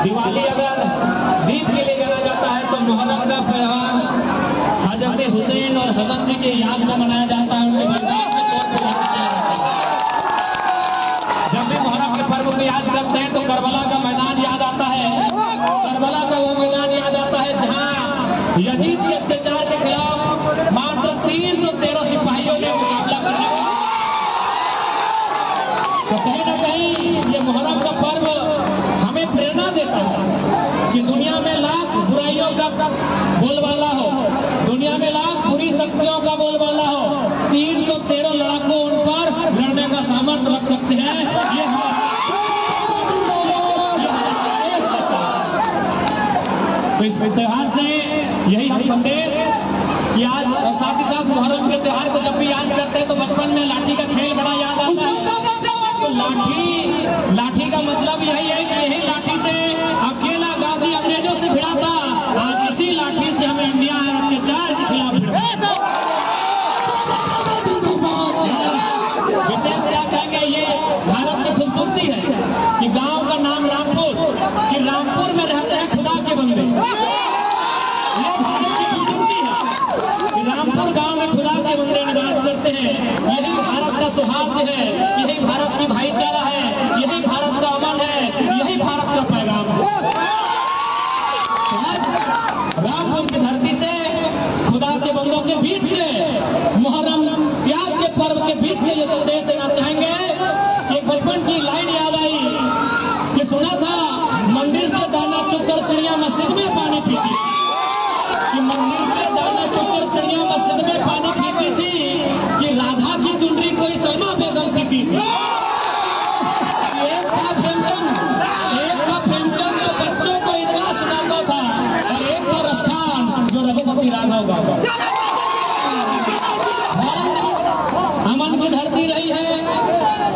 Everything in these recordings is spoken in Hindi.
दिवाली अगर दीप के लिए जाना जाता है तो मुहर्रम का त्योहार हजरत हुसैन और हसन जी के याद में मनाया जाता है, उनके बलिदान के तौर पर याद किया जाता है। जब भी मुहर्रम के पर्व को याद करते हैं तो करबला का मैदान याद आता है। करबला का वो मैदान याद आता है जहां यजीद के अत्याचार के खिलाफ मात्र 313 सिपाहियों ने मुकाबला करने का। तो कहीं ना कहीं ये मुहर्रम का पर्व हमें प्रेरणा देता है कि दुनिया में लाख बुराइयों का बोलबाला हो, दुनिया में लाख बुरी शक्तियों का बोलबाला हो, 313 लड़ाकू उन पर लड़ने का सामर्थ्य रख सकते हैं। ये तो इस त्योहार से यही हम संदेश कि आज और साथ ही साथ मुहर्रम के त्योहार को जब भी याद करते हैं तो बचपन में लाठी का खेल बड़ा याद आता है। तो लाठी का मतलब यही है कि यही लाठी से अकेला गांधी अंग्रेजों से भिड़ा था, आज इसी लाठी से हमें इंडिया और अत्याचार के खिलाफ भिड़ा। विशेष क्या कहेंगे, ये भारत की खूबसूरती है कि गांव का नाम रामपुर, कि रामपुर में रहते हैं खुदा के बंदे। ये भारत की खूबसूरती है कि रामपुर गांव में खुदा के बंदे निवास करते हैं। यही भारत का सौहार्द है, यही भारत की भाईचारा है, यही भारत का अमन है, यही भारत का पैगाम है। रामपुर की धरती से, खुदा के बंदों के बीच से, मुहर्रम त्याग के पर्व के बीच से ये संदेश देना चाहेंगे। एक बचपन की लाइन याद आई कि सुना था मंदिर से दाना चुगकर चिड़िया मस्जिद में पानी पीती, कि मंदिर से दाना चुगकर चिड़िया मस्जिद में पानी पीती थी, कि राधा की चुनरी कोई सलमा बेगम सीती थी। एक था प्रेमचंद जो बच्चों को ईदगाह सुनाता था, और एक था रसखान जो रघुपति राघव गाता। भारत अमन की धरती रही है,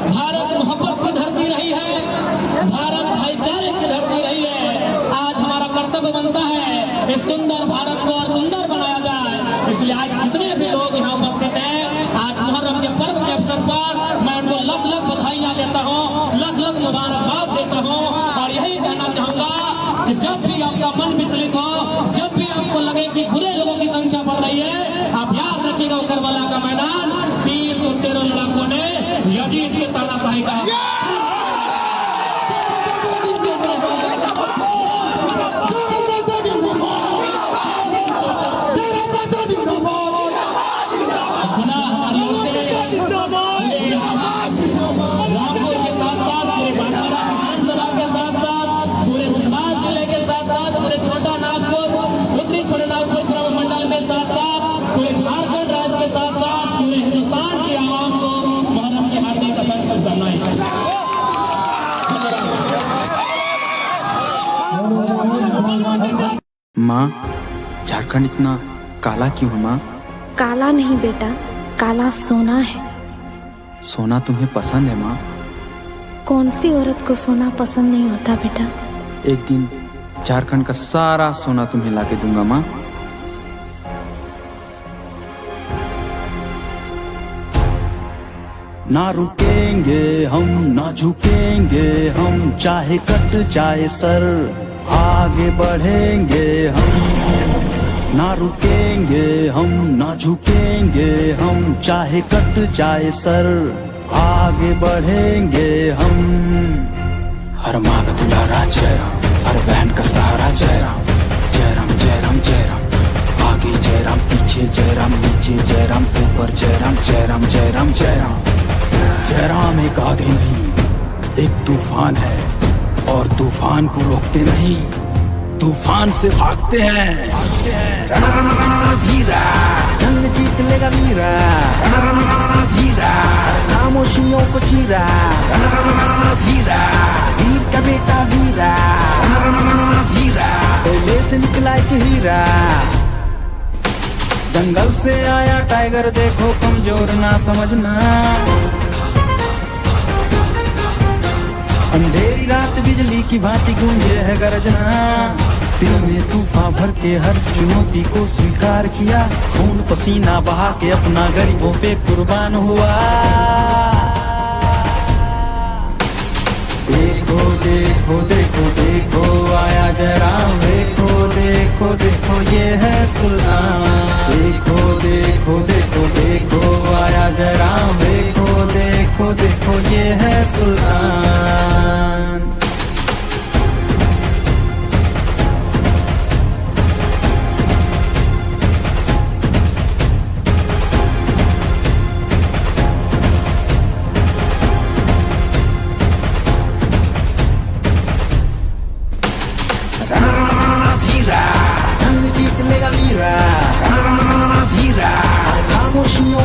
भारत मोहब्बत की धरती रही है, भारत भाईचारे की धरती रही है। आज हमारा कर्तव्य बनता है इस सुंदर भारत को और सुंदर बनाया जाए। इसलिए आज जितने भी लोग यहाँ उपस्थित हैं, आज मुहर्रम के पर्व के अवसर पर मैं उनको लख लख बधाइयाँ देता हूँ, लख लख मुबारकबाद देता हूँ। और यही कहना चाहूंगा कि जब भी आपका मन विचलित हो, जब भी आपको लगे कि बुरे लोगों की संख्या बढ़ रही है, आप याद रखिएगा करबला का मैदान 313 लड़ाकों ने यजीद के तानाशाही का रामपुर के साथ साथ पूरे बांसवाड़ा विधानसभा के साथ साथ पूरे धनबाद जिले के साथ साथ पूरे छोटा नागपुर, उत्तरी छोटे नागपुर प्रमंडल के साथ साथ पूरे झारखंड राज्य के साथ साथ पूरे हिंदुस्तान की आवाम को मुहर्रम की हार्दिक असंख्य शुभकामनाएं। माँ, झारखंड इतना काला क्यों है माँ? काला नहीं बेटा, काला सोना है। सोना तुम्हें पसंद है माँ? कौन सी औरत को सोना पसंद नहीं होता बेटा। एक दिन झारखंड का सारा सोना तुम्हें लाके दूंगा माँ। ना रुकेंगे हम, ना झुकेंगे हम, चाहे कट जाए सर, आगे बढ़ेंगे हम। ना रुकेंगे हम, ना झुकेंगे हम, चाहे कट जाए सर, आगे बढ़ेंगे हम। हर माँ का दुलारा जय राम, हर बहन का सहारा जय राम। जय राम जय राम जय राम, आगे जय राम, पीछे जय राम, नीचे जय राम, ऊपर जय राम। जय राम जय राम जय राम। जय राम एक आगे नहीं, एक तूफान है, और तूफान को रोकते नहीं, तूफान से भागते हैं। धीरा जंग जीत लेगा वीरा, धीरा खामोशियों को चीरा। धीरा वीर का बेटा वीरा, धीरा पहले से निकला एक हीरा। जंगल से आया टाइगर देखो, कमजोर ना समझना। अंधेरी रात बिजली की भांति गूंजे है गरजना। दिल में तूफान भर के हर चुनौती को स्वीकार किया, खून पसीना बहा के अपना गरीबों पे कुर्बान हुआ। देखो देखो देखो देखो आए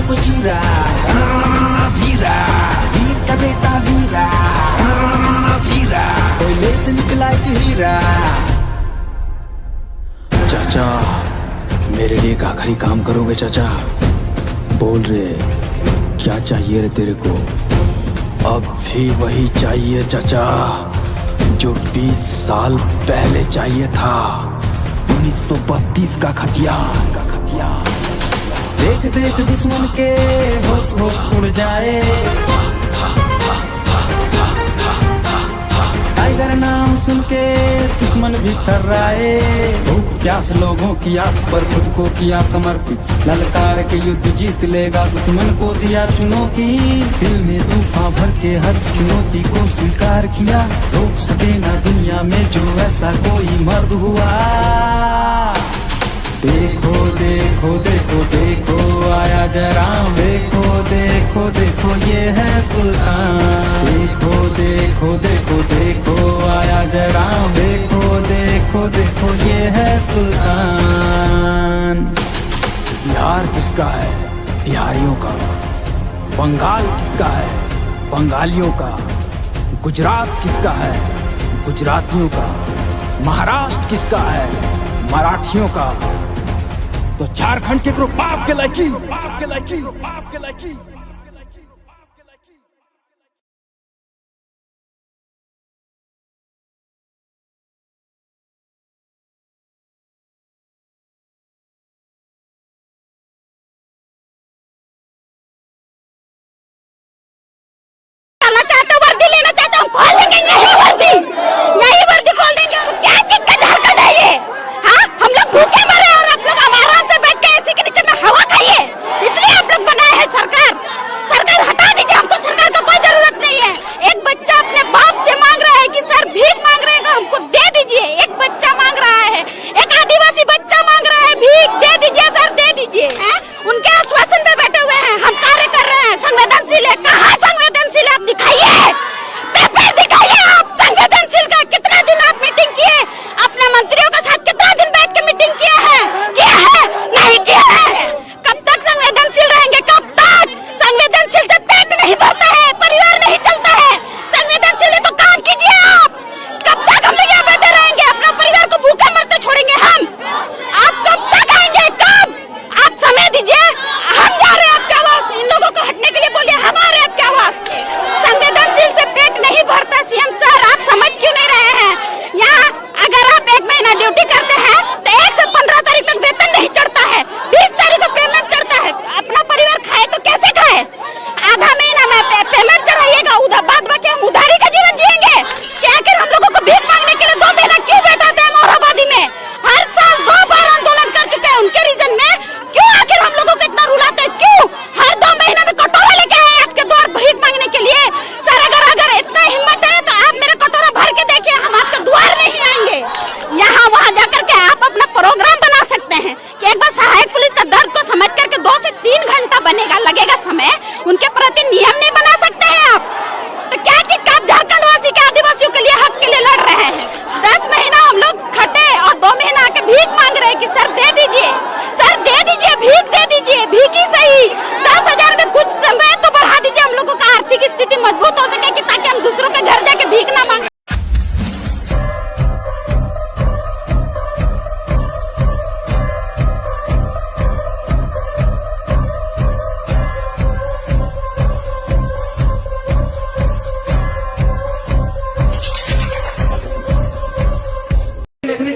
को चीरा, हीरा, वीर का बेटा वीरा, हीरा, कोयले से निकला एक हीरा। चाचा, मेरे लिए एक आखिरी काम करोगे चाचा? बोल रहे क्या चाहिए रे तेरे को? अब भी वही चाहिए चाचा जो 20 साल पहले चाहिए था। 1932 का खतिया। देख देख दुश्मन के होश होश उड़ जाए, टाइगर नाम सुन के दुश्मन भी थर्राए। भूख प्यास लोगों की आस पर खुद को किया समर्पित, ललकार के युद्ध जीत लेगा दुश्मन को दिया चुनौती। दिल में तूफान भर के हर चुनौती को स्वीकार किया, रोक सके ना दुनिया में जो ऐसा कोई मर्द हुआ। देखो देखो देखो देखो आया जयराम, देखो देखो देखो ये है सुल्तान। देखो देखो देखो देखो आया जयराम, देखो देखो देखो ये है सुल्तान। बिहार किसका है? बिहारियों का। बंगाल किसका है? बंगालियों का। गुजरात किसका है? गुजरातियों का। महाराष्ट्र किसका है? मराठियों का। तो झारखंड के ग्रुप बाप के लायकी, बाप के लायकी, बाप के लायकी। लेना चाहता हूँ, खोल देंगे यही वर्दी खोल देंगे। तो क्या चीज का झारखंड है ये? हाँ, हम लोग भूखे मरे और आप लोग आराम से बैठ के एसी के नीचे में हवा खाइए, इसलिए आप लोग बनाए हैं सरकार। सरकार हटा दीजिए, हमको सरकार का कोई जरूरत नहीं है। एक बच्चा अपने बाप से मांग रहा है कि सर भीख मांग रहे हैं, हमको दे दीजिए। एक बच्चा मांग रहा है, एक आदिवासी बच्चा मांग रहा है भीख, दे दीजिए सर, दे दीजिए। उनके आश्वासन पे बैठे हुए हैं, हम कार्य कर रहे हैं, संवेदनशील है। कहाँ संवेदनशील है? आप दिखाइए, पेपर दिखाइए। आप संवेदनशील का कितना दिन आप मीटिंग किए? अपने मंत्रियों के साथ कितना दिन बैठ के मीटिंग किया है? नहीं किया है। कब तक संवेदनशील रहेंगे? कब तक? संवेदनशील से पेट नहीं भरता है, परिवार नहीं चलता है। संवेदनशील है तो काम कीजिए आप। कब तक हम लोग यहाँ बैठे रहेंगे? अपना परिवार को भूखे मरते छोड़ेंगे हम? आप कब तक आएंगे? कब? आप समय दीजिए, हम जा रहे हैं आपके आवाज। इन लोगों को हटने के लिए बोलिए, हम आ रहे हैं आपके आवाज। संवेदनशील से पेट नहीं भरता। सीएम सर, आप समझ क्यों नहीं रहे हैं? यहाँ अगर आप 1 महीना ड्यूटी करते हैं तो 1 से 15 तारीख तक वेतन नहीं चढ़ता है, 20 तारीख को पेमेंट चढ़ता है। अपना परिवार खाए तो कैसे खाए? आधा महीना में पेमेंट चढ़ाइएगा, उधर बाद बाकी हम उधारी का जीवन जिएंगे। क्या आखिर हम लोगों को भीख मांगने के लिए 2 महीना क्यों बैठाते हैं मोरहाबादी में? हर साल 2 बार आंदोलन कर चुके हैं उनके रीजन में। क्यों आखिर हम लोगों को इतना रुलाते हैं? क्यों हर 2 महीने में कटोरा लेके आए आपके द्वार भीख मांगने के लिए? सर, अगर इतना हिम्मत है तो आप मेरा कटोरा भर के देखिए, हम आपके द्वार नहीं आएंगे। यहाँ वहाँ जाकर के आप अपना प्रोग्राम बना सकते हैं कि एक बार सहायक पुलिस का दर्द को समझ करके 2 से 3 घंटा लगेगा समय, उनके प्रति नियम नहीं बना सकते हैं आप? तो क्या चीज का आप झारखंड वासी के आदिवासियों के लिए हक के लिए लड़ रहे हैं? 10 महीना हम लोग खटे और 2 महीना आके भीख मांग रहे हैं कि सर दे दीजिए, सर दे दीजिए, भीख दे दीजिए। भीख ही सही 10,000 में कुछ समय तो बढ़ा दीजिए, हम लोगों का आर्थिक स्थिति मजबूत हो सके कि ताकि हम दूसरों के घर जाके भीख ना मांगे।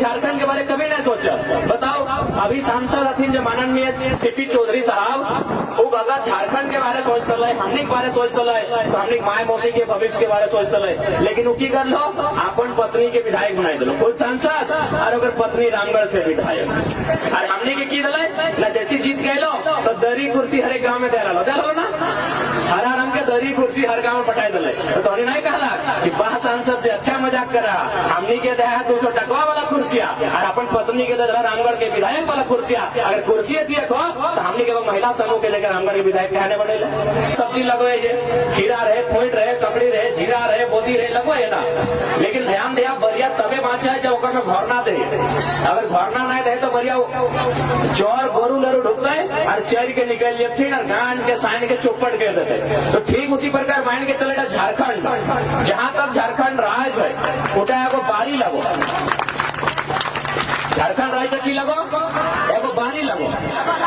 झारखंड के बारे कभी नहीं सोचा। बताओ, अभी सांसद अथीन जो माननीय सीपी चौधरी साहब, वो अगर झारखंड के बारे सोच कर ले, हमने के बारे सोच कर ले, तो हमने माय मौसी के भविष्य के बारे सोच कर ले। लेकिन वो की कर लो, अपन पत्नी के विधायक बनाई दिलो, खुद सांसद और अगर पत्नी रामगढ़ से विधायक। और हमने के की दिले ना, जैसी जीत गए लो तो दरी कुर्सी हर एक गाँव में दे लो ना, हरा रंग के दरी कुर्सी हर गाँव में बटाई दिले। तो हमने नहीं कहला कि वाह सांसद अच्छा मजाक कर रहा, हमने के दे 200 टकवा वाला कुर्सिया और अपन पत्नी के दे रामगढ़ के विधायक वाला कुर्सिया। अगर कुर्सी देखो तो हमने के महिला समूह के लेकर रामगढ़ के विधायक कहने बने सब्जी लगवे, खीरा रहे, फूट रहे, ककड़ी रहे, जीरा रहे, बोदी रहे, लगवे है ना। लेकिन ध्यान दिया, बरिया तबे बात है जब ओकर में घरना दे, अगर घरना नहीं दे तो बढ़िया चोर गोरू लेरू ढुकते और चेर के निकल लेते और गान के साइन के चौपट के देते। तो ठीक उसी प्रकार मान के चलेगा झारखंड, जहां तक झारखंड राज है उठा को बारी लगो, झारखंड राज्य की लगो एगो बारी लगो,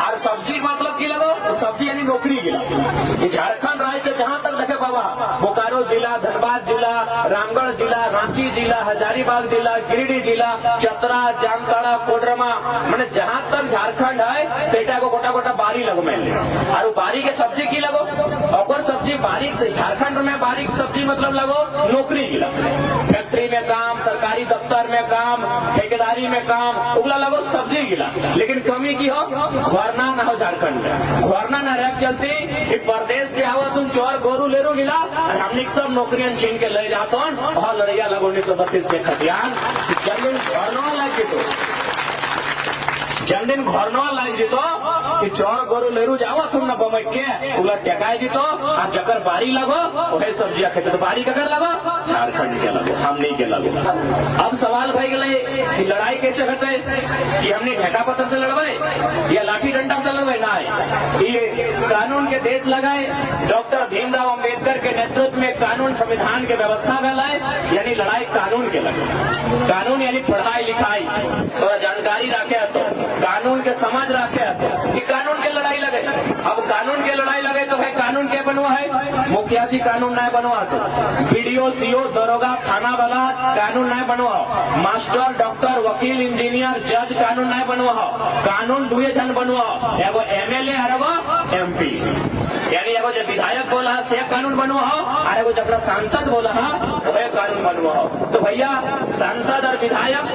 और सब्जी मतलब की लगो तो सब्जी यानी नौकरी की लगो। झारखंड राज्य जहां तक देखे बाबा, बोकारो जिला, धनबाद जिला, रामगढ़ जिला, रांची जिला, हजारीबाग जिला, गिरिडीह जिला, चतरा, जामताड़ा, कोडरमा, मैंने जहां तक झारखंड है सेटा को गोटा गोटा बारी लगो मैंने, और बारी के सब्जी की लगो, और सब्जी बारीक से झारखंड में बारीक सब्जी मतलब लगो नौकरी की लगो, फैक्ट्री में काम, सरकारी दफ्तर में काम, ठेकेदारी में काम, उगला लगो सब्जी गिला। लेकिन कमी की हो घरना ना हो, झारखंड में घरना ना रह चलती कि प्रदेश से आओ तुम चोर गोरू लेरू गिला और हमने सब नौकरियां छीन के ले जाते और लड़ैया लगो 1932 के खतियान जमीन घरना लग तो जमीन घरना लग जीतो कि चोर गोरू लेरू जाओ तुम न बमक के उला टेकाई जीतो और जकर बारी लगो वही सब्जियां खेते। तो बारी ककर लगो झारखंड के लगो, हम नहीं के लगो। अब सवाल भाई गए कि लड़ाई कैसे होते कि हमने ढेका पत्थर से लड़वाए या लाठी डंडा से लड़वाए ना, ये कानून के देश लगाए, डॉक्टर भीमराव अंबेडकर के नेतृत्व में कानून संविधान के व्यवस्था में लाए, यानी लड़ाई कानून के लगे। कानून यानी पढ़ाई लिखाई थोड़ा जानकारी रखे तो कानून के समझ रखे तो कि कानून के लड़ाई लगे। अब कानून के लड़ाई लगे तो भाई कानून क्या बनवा है, मुखिया जी कानून नहीं बनवा तो बीडीओ सीओ दरोगा थाना वाला कानून नहीं बनवाओ, मास्टर डॉक्टर वकील इंजीनियर जज कानून नहीं बनवाओ, कानून दुए जन बनवाओ, एगो एमएलए और एगो एमपी, यानी एगो जो विधायक बोला से कानून बनवाओ और एगो जब सांसद बोला वह कानून बनवाओ। तो भैया सांसद और विधायक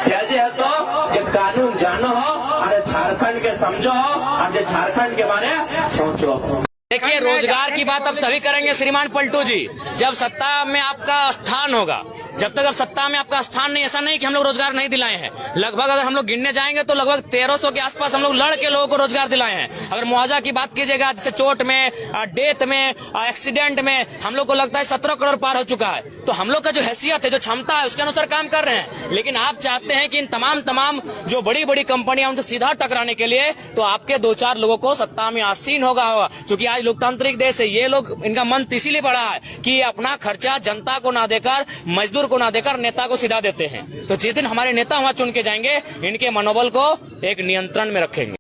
कैसे है तो जो कानून जानो हो और झारखंड के समझो हो और जो झारखंड के बारे में सोचो। देखिए, रोजगार की बात अब तभी करेंगे श्रीमान पलटू जी जब सत्ता में आपका स्थान होगा। जब तक अब सत्ता में आपका स्थान नहीं, ऐसा नहीं कि हम लोग रोजगार नहीं दिलाए हैं। लगभग अगर हम लोग गिनने जाएंगे तो लगभग 1300 के आसपास हम लोग लड़ के लोगों को रोजगार दिलाए हैं। अगर मुआवजा की बात कीजिएगा, जैसे चोट में, डेथ में, एक्सीडेंट में, हम लोग को लगता है 17 करोड़ पार हो चुका है। तो हम लोग का जो हैसियत है, जो क्षमता है, उसके अनुसार काम कर रहे हैं। लेकिन आप चाहते हैं कि इन तमाम जो बड़ी बड़ी कंपनियां उनसे सीधा टकराने के लिए तो आपके 2-4 लोगों को सत्ता में आसीन होगा। क्योंकि आज लोकतांत्रिक देश है, ये लोग इनका मन इसीलिए बढ़ा है कि अपना खर्चा जनता को ना देकर, मजदूर को ना देकर नेता को सीधा देते हैं। तो जिस दिन हमारे नेता वहां चुन के जाएंगे, इनके मनोबल को एक नियंत्रण में रखेंगे।